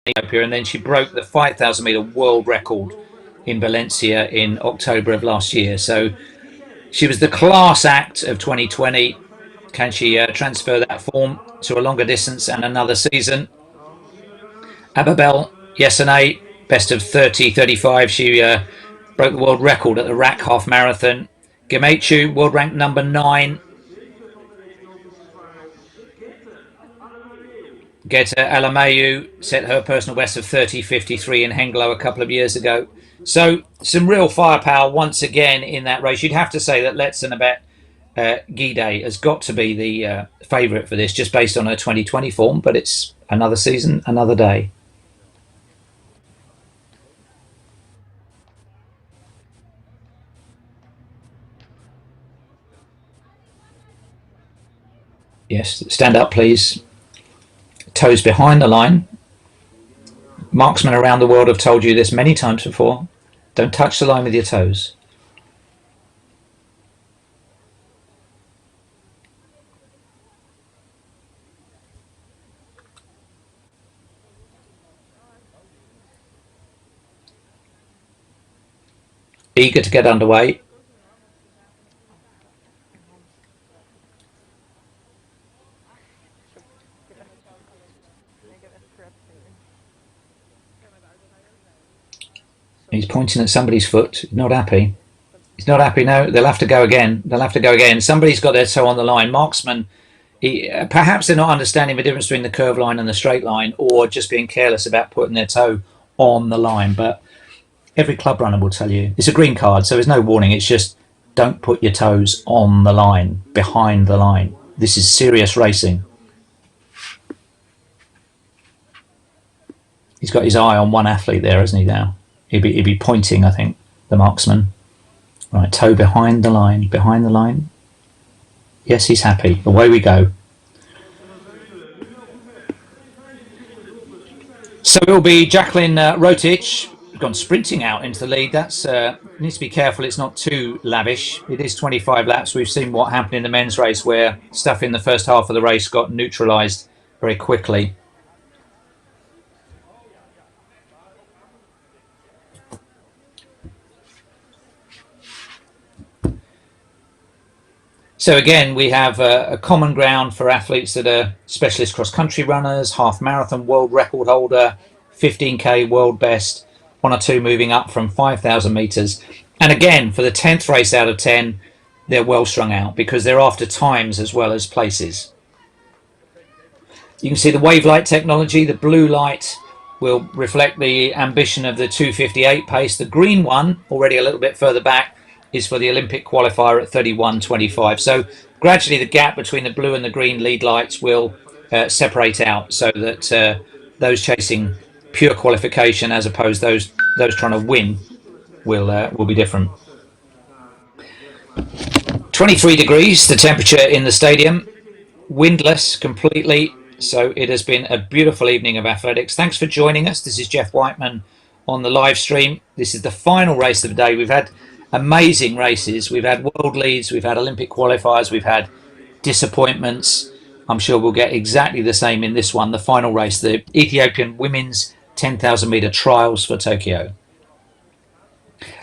Ethiopia, and then she broke the 5,000 meter world record in Valencia in October of last year. So she was the class act of 2020. Can she transfer that form to a longer distance and another season? Ababel Yesenay, best of 30:35. She broke the world record at the RAC half marathon. Gemechu, world ranked number 9. Geta Alamayu set her personal best of 30:53 in Hengelo a couple of years ago. So some real firepower once again in that race. You'd have to say that Letesenbet gidey has got to be the favourite for this, just based on her 2020 form. But it's another season, another day. Yes, stand up, please. Toes behind the line. Marksmen around the world have told you this many times before. Don't touch the line with your toes. Eager to get underway. He's pointing at somebody's foot. He's not happy. He's not happy. No, they'll have to go again. They'll have to go again. Somebody's got their toe on the line. Marksman, perhaps they're not understanding the difference between the curved line and the straight line, or just being careless about putting their toe on the line. But every club runner will tell you it's a green card, so there's no warning. It's just don't put your toes on the line, behind the line. This is serious racing. He's got his eye on one athlete there, hasn't he, now? He'd be pointing, I think, the marksman. Right, toe behind the line, behind the line. Yes, he's happy. Away we go. So it'll be Jacqueline Rotich, gone sprinting out into the lead. That's needs to be careful. It's not too lavish. It is 25 laps. We've seen what happened in the men's race, where stuff in the first half of the race got neutralised very quickly. So again, we have a common ground for athletes that are specialist cross-country runners, half marathon world record holder, 15k world best, one or two moving up from 5,000 metres. And again, for the 10th race out of 10, they're well strung out because they're after times as well as places. You can see the wave light technology. The blue light will reflect the ambition of the 2:58 pace. The green one, already a little bit further back, is for the Olympic qualifier at 31:25. So gradually the gap between the blue and the green lead lights will separate out, so that those chasing pure qualification, as opposed to those trying to win, will be different. 23 degrees, the temperature in the stadium, windless completely. So it has been a beautiful evening of athletics. Thanks for joining us. This is Jeff Whiteman on the live stream. This is the final race of the day. We've had amazing races. We've had world leads, we've had Olympic qualifiers, we've had disappointments. I'm sure we'll get exactly the same in this one, the final race, the Ethiopian women's 10,000 meter trials for Tokyo.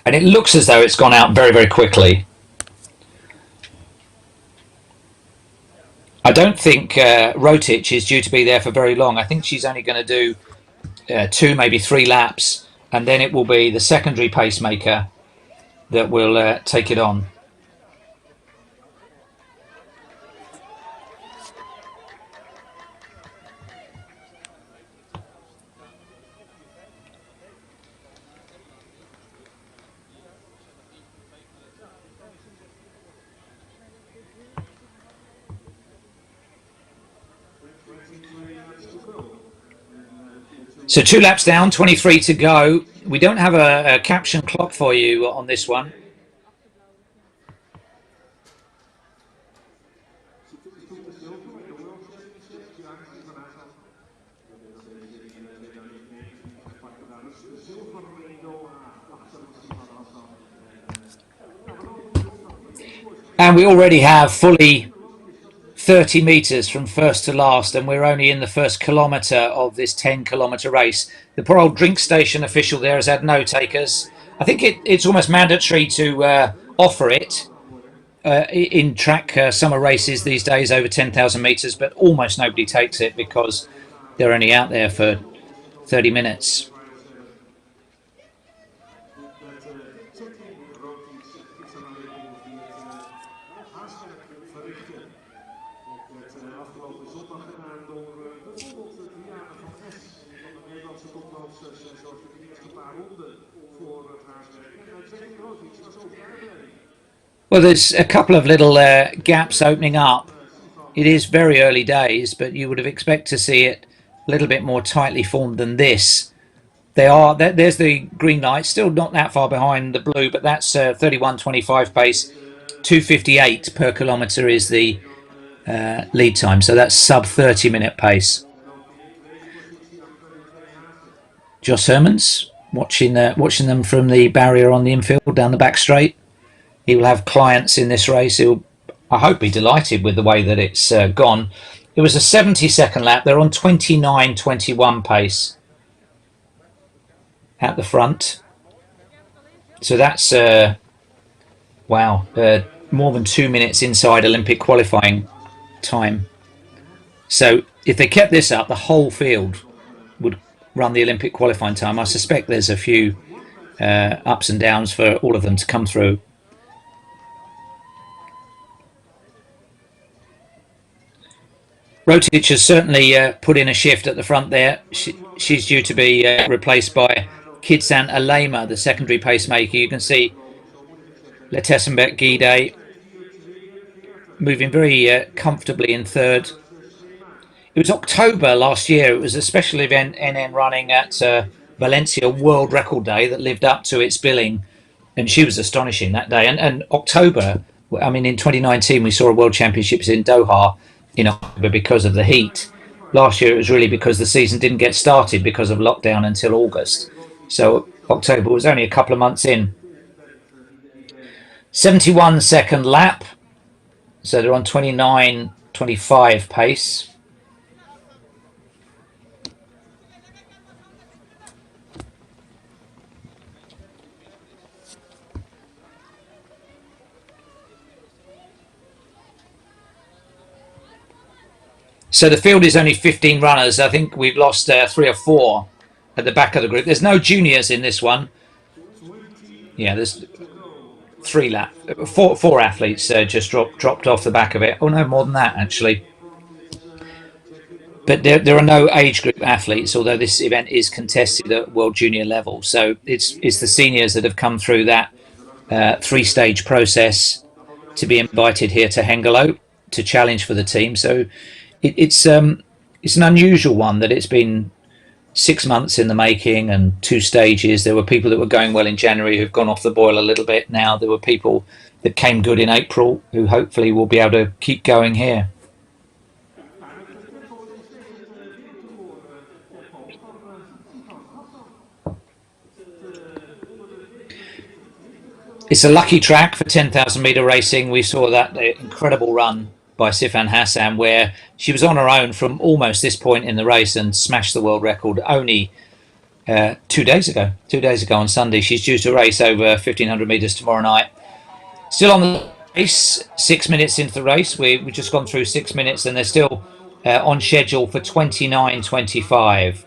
And it looks as though it's gone out very, very quickly. I don't think Rotich is due to be there for very long. I think she's only going to do 2, maybe 3 laps, and then it will be the secondary pacemaker that will take it on. So 2 laps down, 23 to go. We don't have a caption clock for you on this one. And we already have fully 30 metres from first to last, and we're only in the first kilometre of this 10-kilometre race. The poor old drink station official there has had no takers. I think it's almost mandatory to offer it in track summer races these days over 10,000 metres, but almost nobody takes it because they're only out there for 30 minutes. Well, there's a couple of little gaps opening up. It is very early days, but you would have expected to see it a little bit more tightly formed than this. There's the green light, still not that far behind the blue, but that's 31.25 pace. 2:58 per kilometre is the lead time, so that's sub 30-minute pace. Joss Hermans watching them from the barrier on the infield down the back straight. He will have clients in this race. He'll, I hope, be delighted with the way that it's gone. It was a 70-second lap. They're on 29.21 pace at the front. So that's, wow, more than 2 minutes inside Olympic qualifying time. So if they kept this up, the whole field would run the Olympic qualifying time. I suspect there's a few ups and downs for all of them to come through. Rotic has certainly put in a shift at the front there. She's due to be replaced by Kidsan Alema, the secondary pacemaker. You can see Letesenbet gidey moving very comfortably in third. It was October last year. It was a special event NN running at Valencia World Record Day that lived up to its billing, and she was astonishing that day. And October, I mean, in 2019 we saw a World Championships in Doha in October because of the heat. Last year it was really because the season didn't get started because of lockdown until August. So October was only a couple of months in. 71-second lap. So they're on 29.25 pace. So the field is only 15 runners. I think we've lost 3 or 4 at the back of the group. There's no juniors in this one. Yeah, there's 4 athletes just dropped off the back of it. Oh no, more than that actually. But there are no age group athletes, although this event is contested at World Junior level. So it's the seniors that have come through that 3-stage process to be invited here to Hengelo to challenge for the team. So it's an unusual one that it's been 6 months in the making and 2 stages. There were people that were going well in January who've gone off the boil a little bit now. There were people that came good in April who hopefully will be able to keep going here. It's a lucky track for 10,000 metre racing. We saw that incredible run by Sifan Hassan where she was on her own from almost this point in the race and smashed the world record only 2 days ago. 2 days ago on Sunday. She's due to race over 1,500 metres tomorrow night. Still on the race, 6 minutes into the race. We've just gone through 6 minutes and they're still on schedule for 29.25.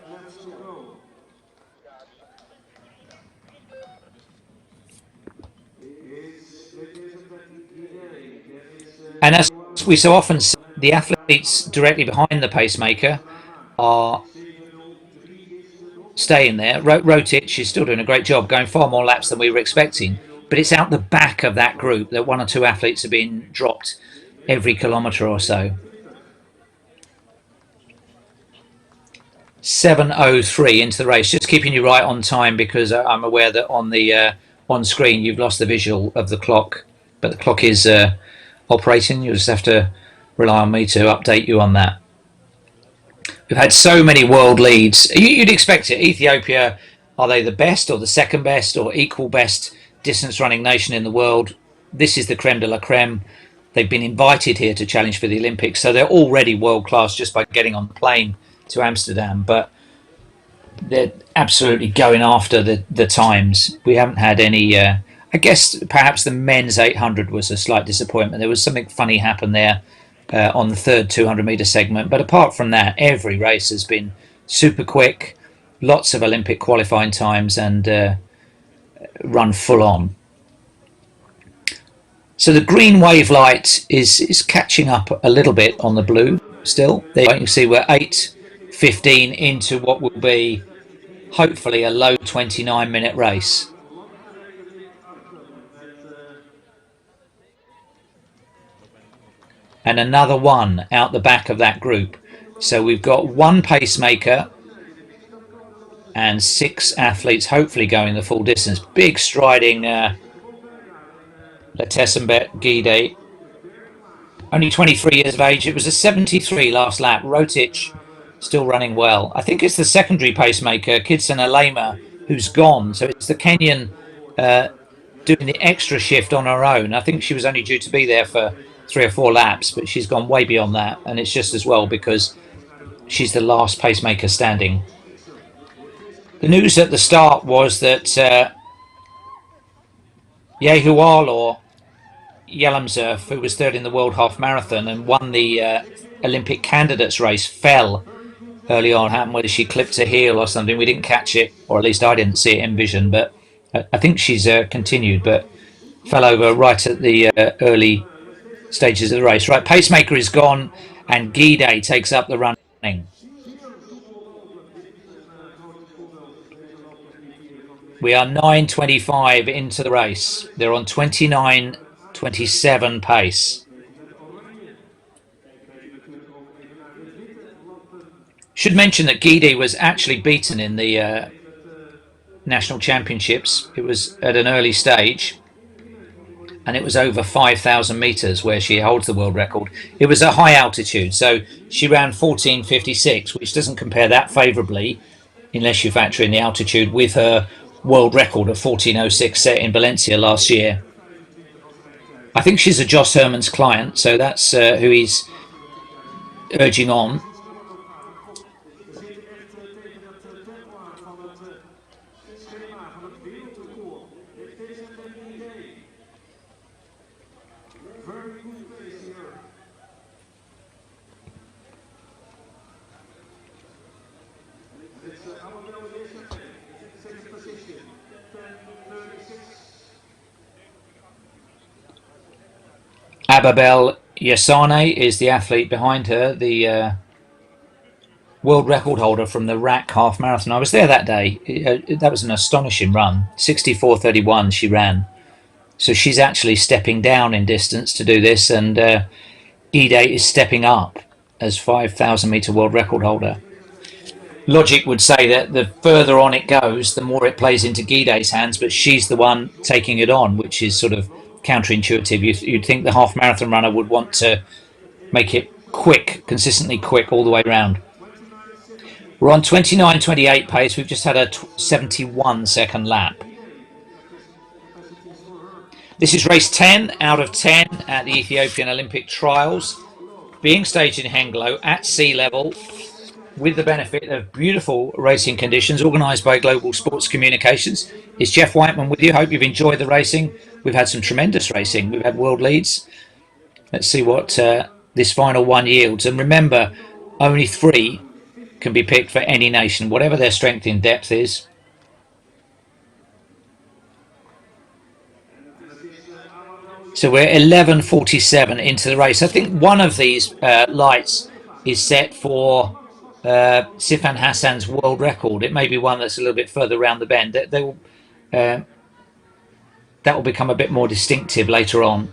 And as we so often see, the athletes directly behind the pacemaker are staying there. Rotic is still doing a great job, going far more laps than we were expecting. But it's out the back of that group that 1 or 2 athletes are being dropped every kilometre or so. 7:03 into the race. Just keeping you right on time because I'm aware that on the on screen you've lost the visual of the clock, but the clock is operating. You'll just have to rely on me to update you on that. We've had so many world leads. You'd expect it. Ethiopia, are they the best or the second best or equal best distance running nation in the world? This is the creme de la creme. They've been invited here to challenge for the Olympics, so they're already world class just by getting on the plane to Amsterdam. But they're absolutely going after the times. We haven't had any. I guess perhaps the men's 800 was a slight disappointment. There was something funny happen there on the third 200-meter segment. But apart from that, every race has been super quick, lots of Olympic qualifying times, and run full on. So the green wave light is catching up a little bit on the blue still. There you can see we're 8:15 into what will be hopefully a low 29-minute race. And another one out the back of that group. So we've got one pacemaker and 6 athletes hopefully going the full distance. Big striding Letesenbet, gidey, only 23 years of age. It was a 73 last lap. Rotich still running well. I think it's the secondary pacemaker, Kidson Alema, who's gone. So it's the Kenyan doing the extra shift on her own. I think she was only due to be there for 3 or 4 laps, but she's gone way beyond that. And it's just as well because she's the last pacemaker standing. The news at the start was that Yehual or Yelamzurf, who was third in the World Half Marathon and won the Olympic candidates race, fell early on. Happened whether she clipped her heel or something. We didn't catch it, or at least I didn't see it in vision. But I think she's continued, but fell over right at the early stages of the race. Right, pacemaker is gone, and gidey takes up the running. We are 9:25 into the race. They're on 29:27 pace. Should mention that gidey was actually beaten in the national championships. It was at an early stage, and it was over 5,000 meters where she holds the world record. It was a high altitude, so she ran 14:56, which doesn't compare that favorably unless you factor in the altitude with her world record of 14:06 set in Valencia last year. I think she's a Joss Herman's client, so that's who he's urging on. Ababel Yasane is the athlete behind her, the world record holder from the RAC half marathon. I was there that day. That was an astonishing run. 64:31 she ran. So she's actually stepping down in distance to do this, and gidey is stepping up as 5,000 meter world record holder. Logic would say that the further on it goes, the more it plays into gidey's hands, but she's the one taking it on, which is sort of counterintuitive. You'd think the half marathon runner would want to make it quick, consistently quick all the way around. We're on 29:28 pace. We've just had a 71-second lap. This is race 10 out of 10 at the Ethiopian Olympic Trials, being staged in Hengelo at sea level with the benefit of beautiful racing conditions organised by Global Sports Communications. It's Jeff Whiteman with you. Hope you've enjoyed the racing. We've had some tremendous racing. We've had world leads. Let's see what this final one yields. And remember, only 3 can be picked for any nation, whatever their strength in depth is. So we're 11:47 into the race. I think one of these lights is set for Sifan Hassan's world record. It may be one that's a little bit further around the bend. That will become a bit more distinctive later on.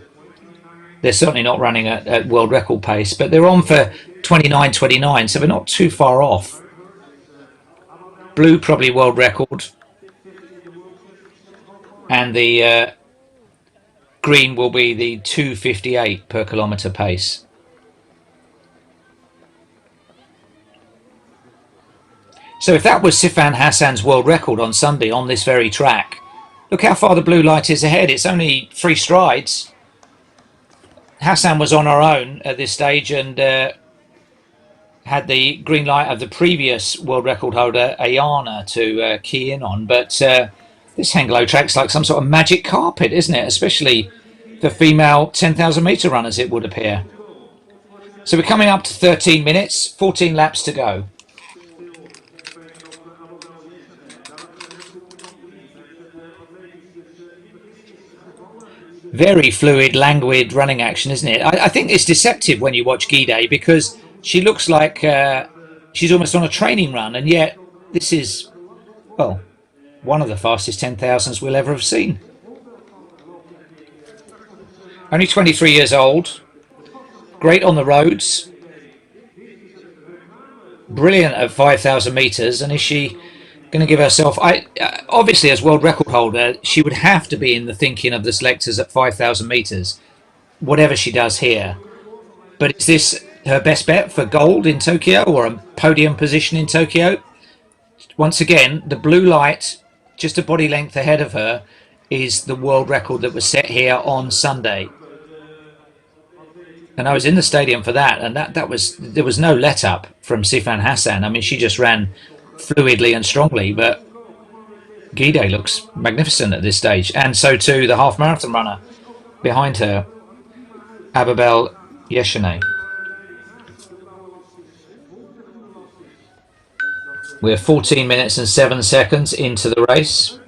They're certainly not running at world record pace, but they're on for 29:29, so they're not too far off. Blue probably world record, and the green will be the 2:58 per kilometre pace. So if that was Sifan Hassan's world record on Sunday on this very track, look how far the blue light is ahead. It's only 3 strides. Hassan was on her own at this stage and had the green light of the previous world record holder, Ayana, to key in on. But this Hengelo track's like some sort of magic carpet, isn't it? Especially for female 10,000 metre runners, it would appear. So we're coming up to 13 minutes, 14 laps to go. Very fluid, languid running action, isn't it? I think it's deceptive when you watch Gidey because she looks like she's almost on a training run, and yet this is, well, one of the fastest 10,000s we'll ever have seen. Only 23 years old, great on the roads, brilliant at 5,000 metres, and is she going to give herself? Obviously, as world record holder, she would have to be in the thinking of the selectors at 5,000 metres, whatever she does here. But is this her best bet for gold in Tokyo or a podium position in Tokyo? Once again, the blue light, just a body length ahead of her, is the world record that was set here on Sunday. And I was in the stadium for that, and there was no let up from Sifan Hassan. I mean, she just ran fluidly and strongly, but Gidey looks magnificent at this stage, and so too the half marathon runner behind her, Ababel Yeshane. We're 14 minutes and 7 seconds into the race.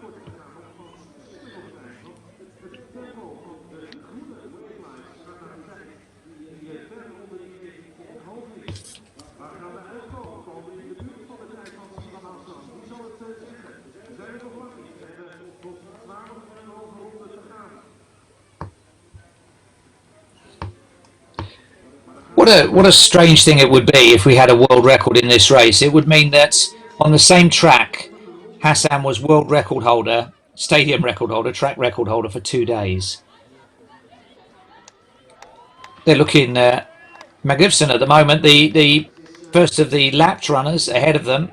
What a strange thing it would be if we had a world record in this race. It would mean that on the same track, Hassan was world record holder, stadium record holder, track record holder for 2 days. They're looking magnificent at the moment. The first of the lapped runners ahead of them.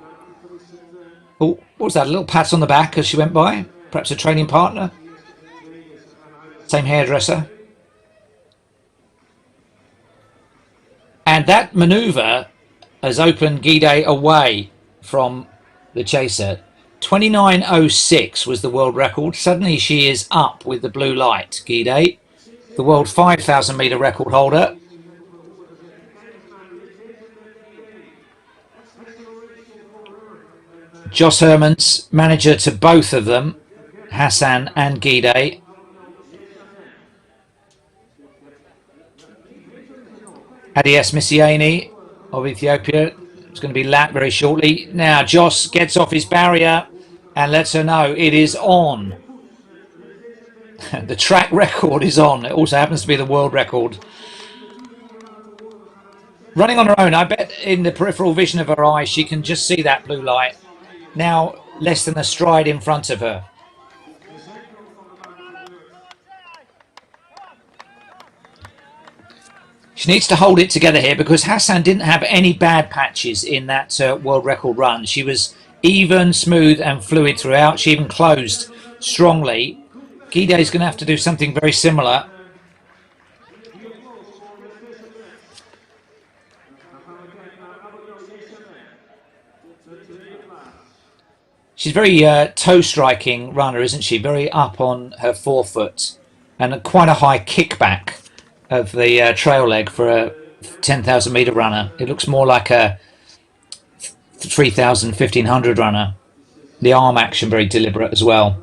Oh, what was that? A little pat on the back as she went by? Perhaps a training partner? Same hairdresser? And that manoeuvre has opened Gidey away from the chaser. 29.06 was the world record. Suddenly she is up with the blue light, Gidey, the world 5,000 metre record holder. Joss Hermans, manager to both of them, Hassan and Gidey. Adias Misiani of Ethiopia is going to be lapped very shortly. Now Joss gets off his barrier and lets her know it is on. The track record is on. It also happens to be the world record. Running on her own, I bet in the peripheral vision of her eye she can just see that blue light. Now less than a stride in front of her. She needs to hold it together here because Hassan didn't have any bad patches in that world record run. She was even, smooth and fluid throughout. She even closed strongly. Gidey is going to have to do something very similar. She's very toe-striking runner, isn't she? Very up on her forefoot and quite a high kickback of the trail leg for a 10,000 metre runner. It looks more like a 3,000, 1,500 runner. The arm action very deliberate as well.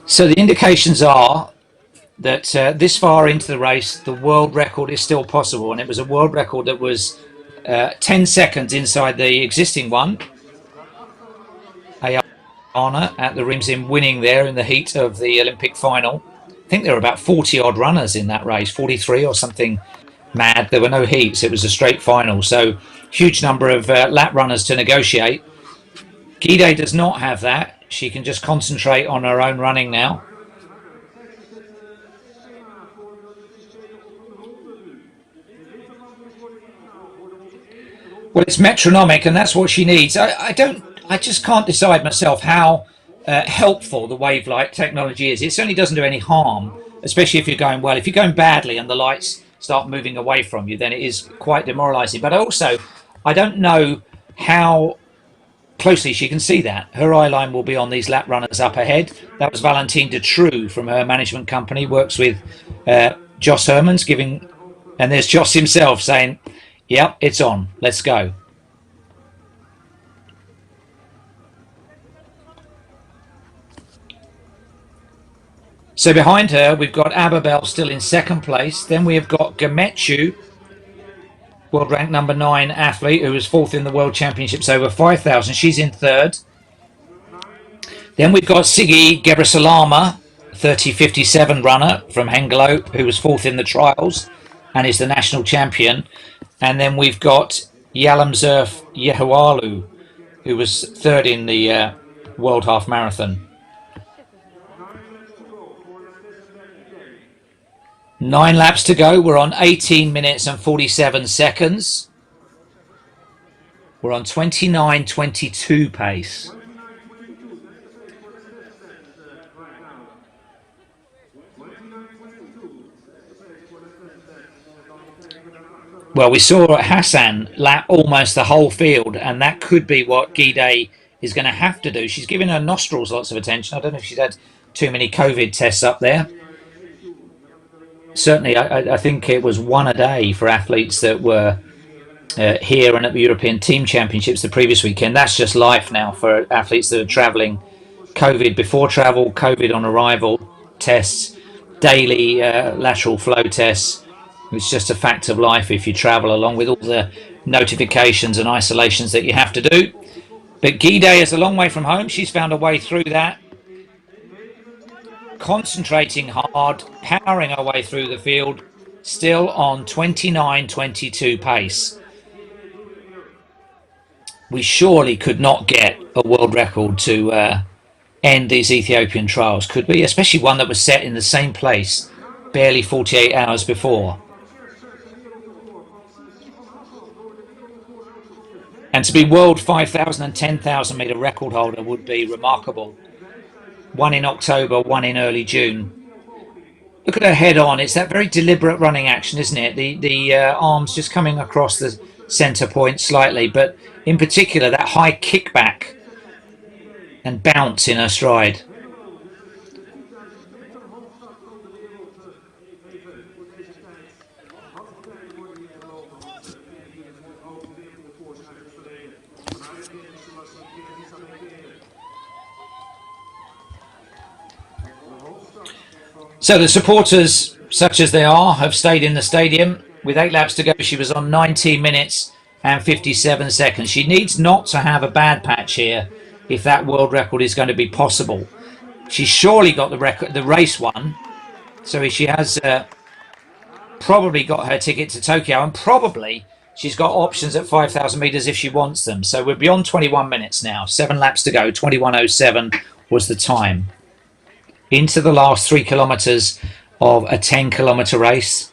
So the indications are that this far into the race, the world record is still possible, and it was a world record that was 10 seconds inside the existing one. Ayana at the Rimsim winning there in the heat of the Olympic final. I think there were about 40 odd runners in that race, 43 or something mad. There were no heats, it was a straight final, so huge number of lap runners to negotiate. Gidey does not have that. She can just concentrate on her own running now. Well, it's metronomic, and that's what she needs. I don't. I just can't decide myself how helpful the wave light technology is. It certainly doesn't do any harm, especially if you're going well. If you're going badly and the lights start moving away from you, then it is quite demoralising. But also, I don't know how closely she can see that. Her eye line will be on these lap runners up ahead. That was Valentine de True from her management company, works with Joss Hermans, giving, and there's Joss himself saying, "Yep, it's on. Let's go." So behind her, we've got Ababel still in second place. Then we have got Gamechu, world ranked number 9 athlete, who was fourth in the World Championships over 5,000. She's in third. Then we've got Sigi Gebresalama, 30:57 runner from Hengelo, who was fourth in the trials and is the national champion. And then we've got Yalamzurf Yehualu, who was third in the World Half Marathon. 9 laps to go. We're on 18 minutes and 47 seconds. We're on 29:22 pace. Well, we saw Hassan lap almost the whole field, and that could be what Gidey is going to have to do. She's giving her nostrils lots of attention. I don't know if she's had too many COVID tests up there. Certainly, I think it was one a day for athletes that were here and at the European Team Championships the previous weekend. That's just life now for athletes that are travelling. COVID before travel, COVID on arrival, tests, daily lateral flow tests. It's just a fact of life if you travel, along with all the notifications and isolations that you have to do. But Gidey is a long way from home. She's found a way through that. Concentrating hard, powering her way through the field, still on 29:22 pace. We surely could not get a world record to end these Ethiopian trials, could we? Especially one that was set in the same place barely 48 hours before. And to be world 5,000 and 10,000 metre record holder would be remarkable. One in October, one in early June. Look at her head on. It's that very deliberate running action, isn't it? The arms just coming across the centre point slightly, but in particular that high kickback and bounce in her stride. So the supporters, such as they are, have stayed in the stadium. With 8 laps to go, she was on 19 minutes and 57 seconds. She needs not to have a bad patch here if that world record is going to be possible. She's surely got the record, the race won, so she has probably got her ticket to Tokyo, and probably she's got options at 5,000 metres if she wants them. So we're beyond 21 minutes now. 7 laps to go. 21:07 was the time. Into the last 3 kilometres of a 10-kilometre race.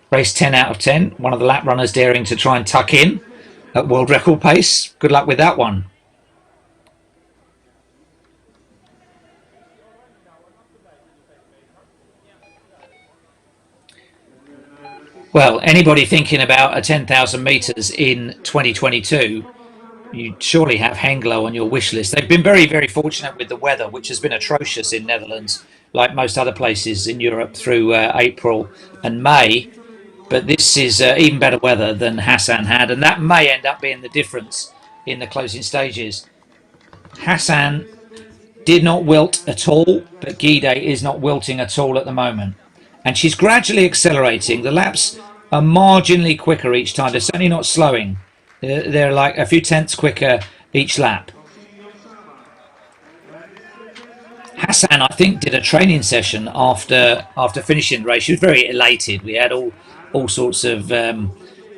Race 10 out of 10. One of the lap runners daring to try and tuck in at world record pace. Good luck with that one. Well, anybody thinking about a 10,000 metres in 2022, you surely have Hengelo on your wish list. They've been very, very fortunate with the weather, which has been atrocious in Netherlands, like most other places in Europe through April and May. But this is even better weather than Hassan had, and that may end up being the difference in the closing stages. Hassan did not wilt at all, but Gidey is not wilting at all at the moment. And she's gradually accelerating. The laps are marginally quicker each time. They're certainly not slowing. They're like a few tenths quicker each lap. Hassan, I think, did a training session after finishing the race. She was very elated. We had all sorts of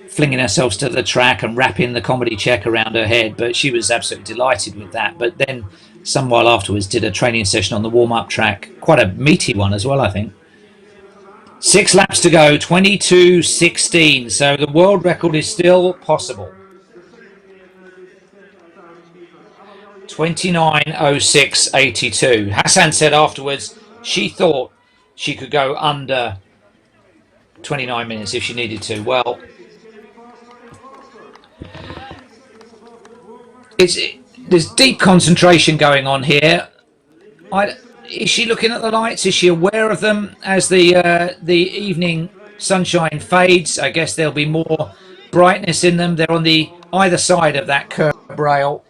flinging ourselves to the track and wrapping the comedy check around her head, but she was absolutely delighted with that. But then, some while afterwards, did a training session on the warm-up track. Quite a meaty one as well, I think. 6 laps to go, 22:16. So the world record is still possible. 29:06.82. Hassan said afterwards she thought she could go under 29 minutes if she needed to. Well, there's deep concentration going on here. Is she looking at the lights? Is she aware of them as the evening sunshine fades? I guess there'll be more brightness in them. They're on the either side of that curb rail.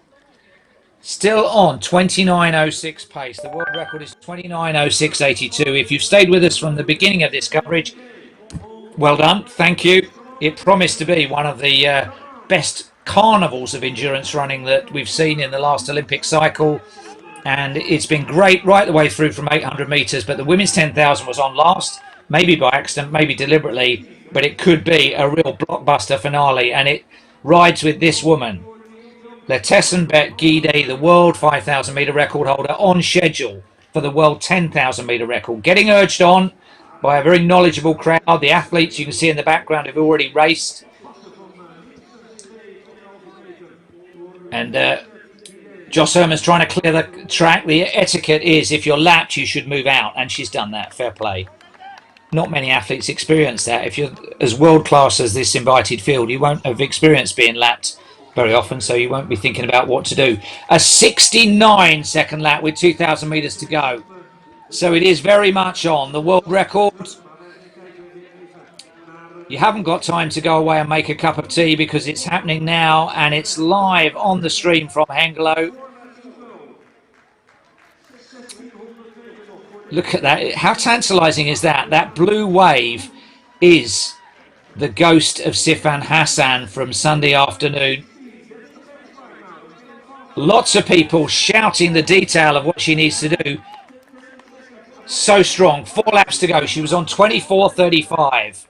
Still on 29:06 pace. The world record is 29:06.82. If you've stayed with us from the beginning of this coverage, well done. Thank you. It promised to be one of the best carnivals of endurance running that we've seen in the last Olympic cycle. And it's been great right the way through from 800 metres. But the women's 10,000 was on last, maybe by accident, maybe deliberately. But it could be a real blockbuster finale. And it rides with this woman, Letesenbet Gidey, the world 5,000 metre record holder, on schedule for the world 10,000 metre record. Getting urged on by a very knowledgeable crowd. The athletes you can see in the background have already raced. And Joss Herman's trying to clear the track. The etiquette is if you're lapped, you should move out. And she's done that. Fair play. Not many athletes experience that. If you're as world-class as this invited field, you won't have experienced being lapped very often, so you won't be thinking about what to do. A 69-second lap with 2,000 metres to go. So it is very much on. The world record. You haven't got time to go away and make a cup of tea because it's happening now and it's live on the stream from Hengelo. Look at that. How tantalising is that? That blue wave is the ghost of Sifan Hassan from Sunday afternoon. Lots of people shouting the detail of what she needs to do. So strong. 4 laps to go. She was on 24:35.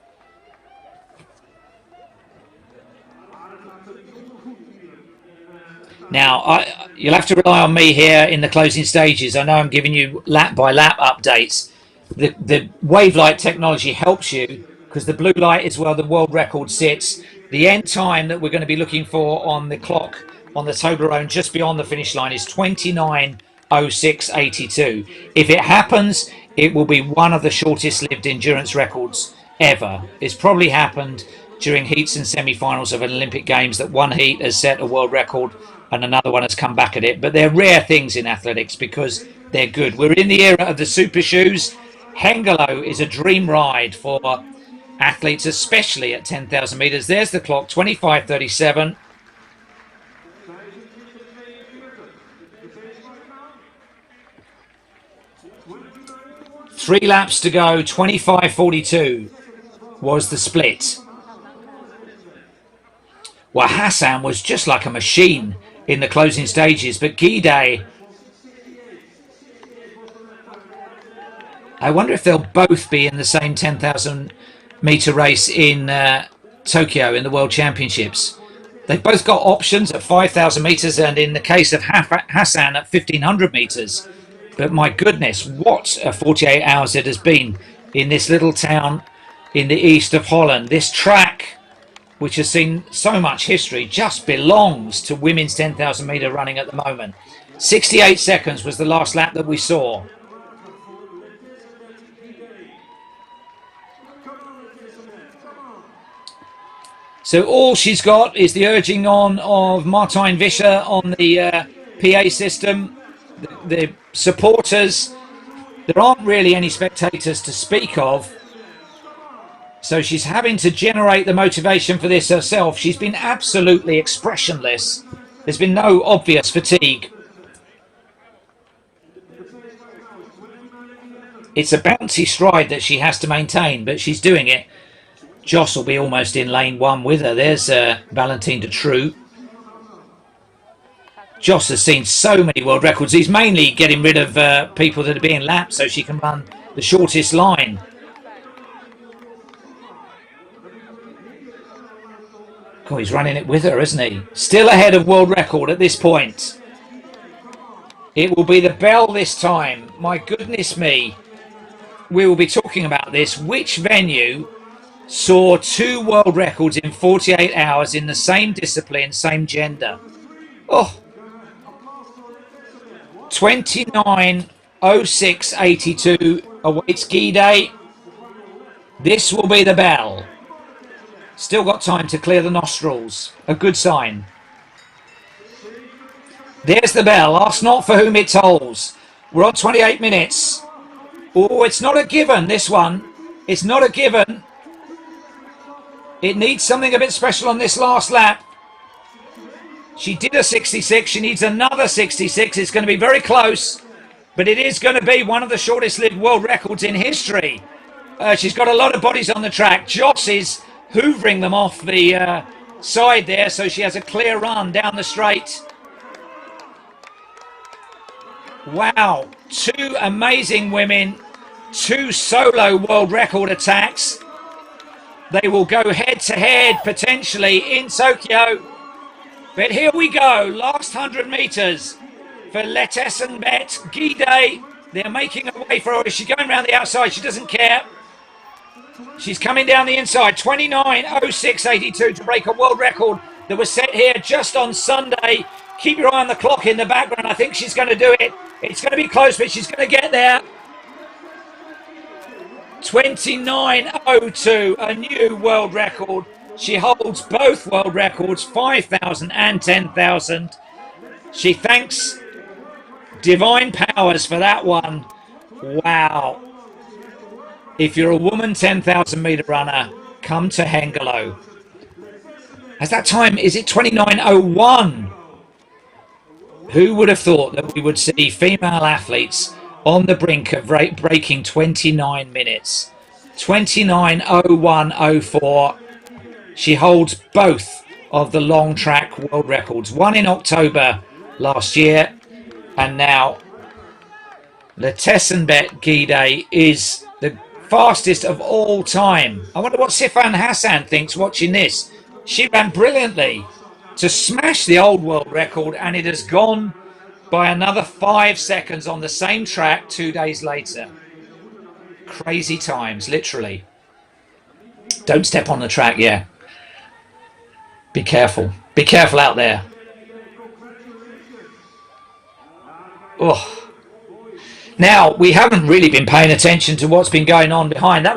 Now, you'll have to rely on me here in the closing stages. I know I'm giving you lap by lap updates. The wave light technology helps you because the blue light is where the world record sits. The end time that we're going to be looking for on the clock on the Toblerone just beyond the finish line is 29:06.82. If it happens, it will be one of the shortest lived endurance records ever. It's probably happened during heats and semi-finals of an Olympic Games that one heat has set a world record and another one has come back at it. But they're rare things in athletics because they're good. We're in the era of the super shoes. Hengelo is a dream ride for athletes, especially at 10,000 metres. There's the clock, 25:37. Three laps to go, 25:42 was the split. Well, Hassan was just like a machine in the closing stages, but Gidey, I wonder if they'll both be in the same 10,000 metre race in Tokyo in the World Championships. They've both got options at 5,000 metres and in the case of Hassan at 1,500 metres. But my goodness, what a 48 hours it has been in this little town in the east of Holland. This track, which has seen so much history, just belongs to women's 10,000 metre running at the moment. 68 seconds was the last lap that we saw. So all she's got is the urging on of Martijn Visser on the PA system. The supporters, there aren't really any spectators to speak of. So she's having to generate the motivation for this herself. She's been absolutely expressionless. There's been no obvious fatigue. It's a bouncy stride that she has to maintain, but she's doing it. Joss will be almost in lane one with her. There's Valentine de True. Joss has seen so many world records. He's mainly getting rid of people that are being lapped so she can run the shortest line. God, he's running it with her, isn't he? Still ahead of world record at this point. It will be the bell this time. My goodness me. We will be talking about this. Which venue saw 2 world records in 48 hours in the same discipline, same gender? Oh, 29.06.82 awaits gidey. This will be the bell. Still got time to clear the nostrils. A good sign. There's the bell. Ask not for whom it tolls. We're on 28 minutes. Oh, it's not a given, this one. It's not a given. It needs something a bit special on this last lap. She did a 66. She needs another 66. It's going to be very close. But it is going to be one of the shortest lived world records in history. She's got a lot of bodies on the track. Joss is hoovering them off the side there, so she has a clear run down the straight. Wow, two amazing women, two solo world record attacks. They will go head to head potentially in Tokyo. But here we go, last 100 meters for Letesenbet, gidey. They're making a way for her. Is she going around the outside? She doesn't care. She's coming down the inside, 29.06.82 to break a world record that was set here just on Sunday. Keep your eye on the clock in the background. I think she's going to do it. It's going to be close, but she's going to get there. 29.02, a new world record. She holds both world records, 5,000 and 10,000. She thanks divine powers for that one. Wow. If you're a woman 10,000 meter runner, come to Hengelo. At that time, is it 29.01? Who would have thought that we would see female athletes on the brink of breaking 29 minutes? 29.01.04. She holds both of the long track world records. One in October last year, and now Letesenbet gidey is the fastest of all time. I wonder what Sifan Hassan thinks watching this. She ran brilliantly to smash the old world record, and it has gone by another 5 seconds on the same track 2 days later. Crazy times, literally. Don't step on the track, yeah. Be careful. Be careful out there. Oh. Now, we haven't really been paying attention to what's been going on behind that.